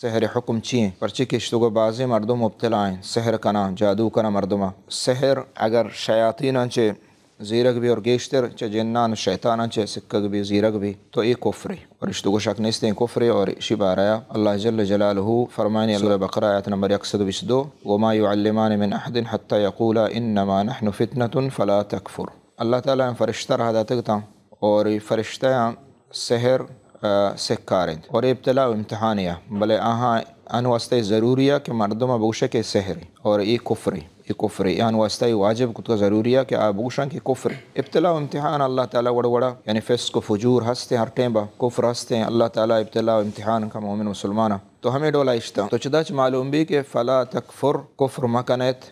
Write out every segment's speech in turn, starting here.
سحر حکم چیئیں پرچی کشتو کو بعض مردم مبتلا ہیں سحر کنا جادو کنا مردمہ سحر اگر شیاطین چے زیرک بھی اور گیشتر چے جنان شیطان چے سکگ بھی زیرک بھی تو یہ کفر ہے اور اشتو کو شک نیست ہیں کفر اور اسی بارہ اللہ جل جلالہ فرمائنی سورہ بقرہ آیت نمبر 122 وما يعلمان من احد حتى يقولا انما نحن فتنة فلا تكفر اللہ تعالیٰ فرشتہ رہا داتگتا اور فرشتہ سحر سکارند اور ابتلاء و امتحانیہ بلے آہاں ان واسطے ضروریہ کہ مردمہ بوشہ کے سحر اور یہ کفر یہ ان واسطے واجب کتا ضروریہ کہ آبوشاں کی کفر ابتلاء و امتحان اللہ تعالیٰ وڑا یعنی فسق و فجور ہستے ہر ٹیمبا کفر ہستے اللہ تعالیٰ ابتلاء و امتحان کا مومن مسلمانہ تو ہمیں ڈولا اشتا تو چداچ معلوم بھی کہ فلا تکفر کفر مکنیت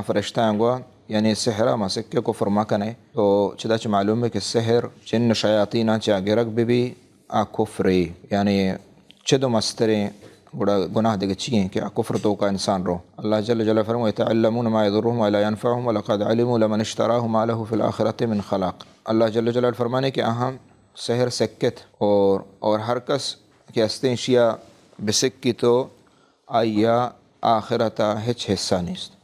فرشتہ انگوا یعنی سحرہ مسکے کفر مکنے تو چداچ معلوم ہے کہ سحر جن شیاطینہ چا گرک بھی کفری یعنی چدو مستریں بڑا گناہ دیکھ چیئیں کہ کفر تو کا انسان رو اللہ جل جلالہ فرمائے يتعلمون ما يضرهم ولا ينفعهم ولقد علموا لمن اشتراه ما له في الآخرة من خلاق اللہ جل جلالہ فرمانے کہ اہم سحر سکت اور ہر کس کہ استیں شیعہ بسکی تو آیا آخرتا ہچ حصہ نیست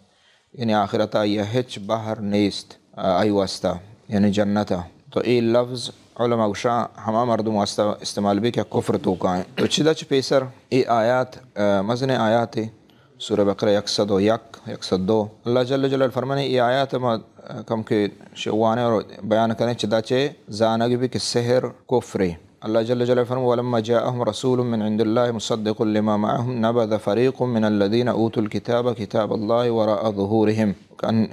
یعنی آخرتا آیا ہچ باہر نیست آئی واسطہ یعنی جنتا تو ای لفظ علماء گشاں ہما مردم واسطہ استعمال بھی کیا کفر تو کائیں تو چدہ پیسر ای آیات مزن آیات سورہ بقرہ 101 اللہ جل جلال فرمانے ای آیات کم کے شوانے اور بیان کریں چدہ چے زانگ بھی کہ سحر کفر اللہ جل جلال فرمانے ولما جاءهم رسول من عند الله مصدق لما معهم نبذ فريق من الذين اوتوا الكتاب كتاب الله وراء ظهورهم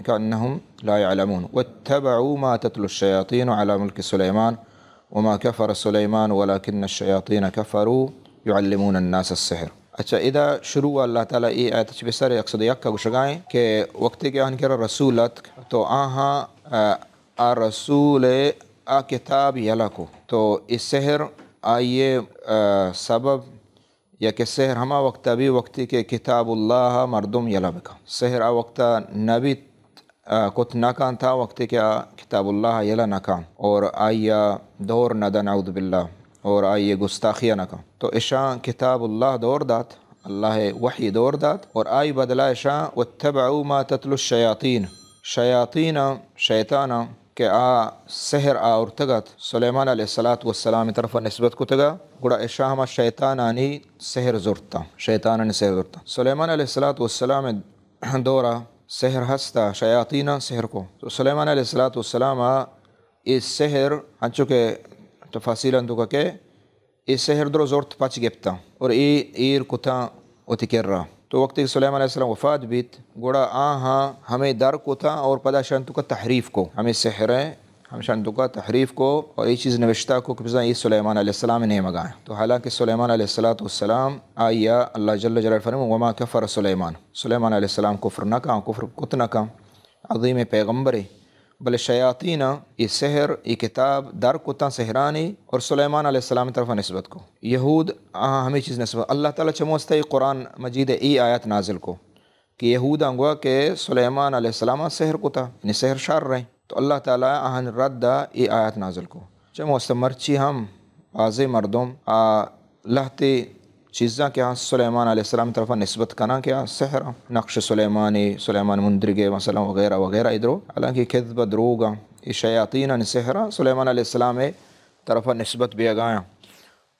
كأنهم لا يعلمون واتبعوا ما تتلو الشياطين على ملك سليمان وما كفر سليمان ولكن الشياطين كفروا يعلمون الناس السحر اچھا اذا شروع اللہ تعالیٰ ای آیت بسر 101 کا گشگائیں کہ وقتی کہ انکر رسولت تو آہاں رسول کتاب یلکو تو اس سحر آئیے سبب یا کہ سحر ہما وقت بھی وقتی کہ کتاب اللہ مردم یلبکا سحر وقت نبی کت نکان تھا وقتی کہ کتاب اللہ یلا نکان اور آئیا دور ندا نعوذ باللہ اور آئیے گستاخیہ نکان تو اشان کتاب اللہ دور دات اللہ وحی دور دات اور آئی بدلا اشان واتبعوا ما تتلو الشیاطین شیطانہ کہ سحر اور تگت سلیمان علیہ السلام طرف نسبت کو تگا گڑا اشاہ ہما شیطانانی سحر زورتا سلیمان علیہ السلام دورا سحر ہستا شیاطینہ سحر کو تو سلیمان علیہ السلام اس سحر ہنچو کے تفاصیل اندو کا کہ اس سحر درو زورت پاچ گپتا اور ایر کتا اتکر رہا تو وقت سلیمان علیہ السلام وفات بیت گوڑا آہاں ہمیں در کو تھا اور پدا شانتو کا تحریف کو ہمیں سحر ہے ہم شانتو کا تحریف کو اور یہ چیز نوشتہ کو کہ بزا یہ سلیمان علیہ السلام نے مگائیں تو حالانکہ سلیمان علیہ السلام آیا اللہ جل جلالہ فرمائے وما کفر سلیمان علیہ السلام کفر نہ کام کفر کت نہ کام عظیم پیغمبر بل شیاطین یہ سحر یہ کتاب در کتا سحرانی اور سلیمان علیہ السلام طرف نسبت کو یہود ہمیں چیز نسبت اللہ تعالیٰ چموستا یہ قرآن مجید ای آیت نازل کو کہ یہود انگوا کہ سلیمان علیہ السلام سحر کتا یعنی سحر شار رہے تو اللہ تعالیٰ اہن رد ای آیت نازل کو چموستا مرچی ہم واضح مردم لہتے چیزاں کیا سلیمان علیہ السلام طرف نسبت کنا کیا سحر نقش سلیمان مندرگے مثلا وغیرہ وغیرہ ادھرو حالانکہ کذب دروگا یہ شیاطین سحر سلیمان علیہ السلام طرف نسبت بھی اگایا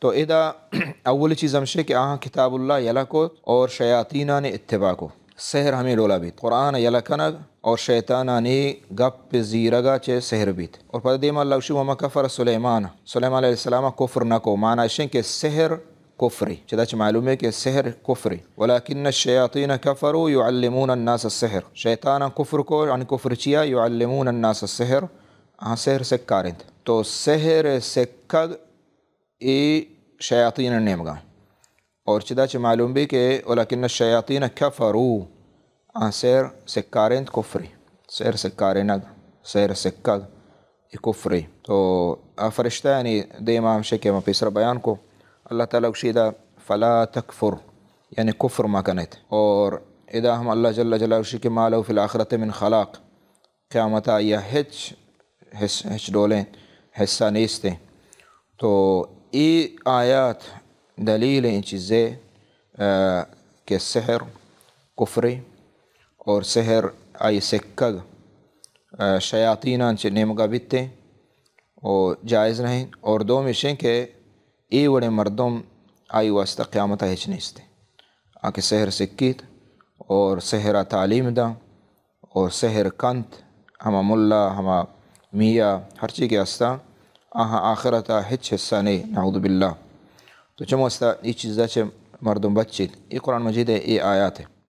تو ادا اول چیز ہمشے کہ کتاب اللہ یلا کو اور شیاطینہ نے اتباع کو سحر ہمیں ڈولا بیت قرآن یلا کنگ اور شیطانہ نے گپ زیرگا چے سحر بیت اور پتہ دیما اللہ شو وما کفر سلیمان علیہ السلام کفر نہ کو معنی اشیں کہ سحر کفری چداچ معلوم ہے کہ سحر کفری ولیکن الشیاطین کفروا یعلمون الناس السحر شیطانہ کفر کو یعنی کفر چیا یعلمون الناس السحر سحر سکارند تو سحر سکگ ای شیاطین نے مگائیں اور چداچ معلوم بھی کہ ولیکن الشیاطین کفروا سحر سکارند کفری سحر سکارند سحر سکگ ای کفری تو فرشتہ یعنی دیما ہمشے کہ پیسر بیان کو اللہ تعالیٰ اشیدہ فلا تکفر یعنی کفر مکنت اور اذا ہم اللہ جل جلالہ اشی کے مالو فی الآخرت من خلاق قیامتا یا ہچ ڈولیں حصہ نیستے تو ای آیات دلیل ان چیزیں کہ سحر کفری اور سحر آئی سکگ شیاطینان چے نیمگا بیتے اور جائز نہیں، اور دو مشیں کہ ای وڑے مردم آئی واسطہ قیامت ہچ نیستے آکے سحر سکیت اور سحر تعلیم دا اور سحر کنت ہما ملا ہما میاں ہر چی کے استا آہاں آخرتا ہچ حصہ نہیں، نعوذ باللہ۔ تو چمو استا ای چیزا چے مردم بچیت، ای قرآن مجید ہے، ای آیات ہے۔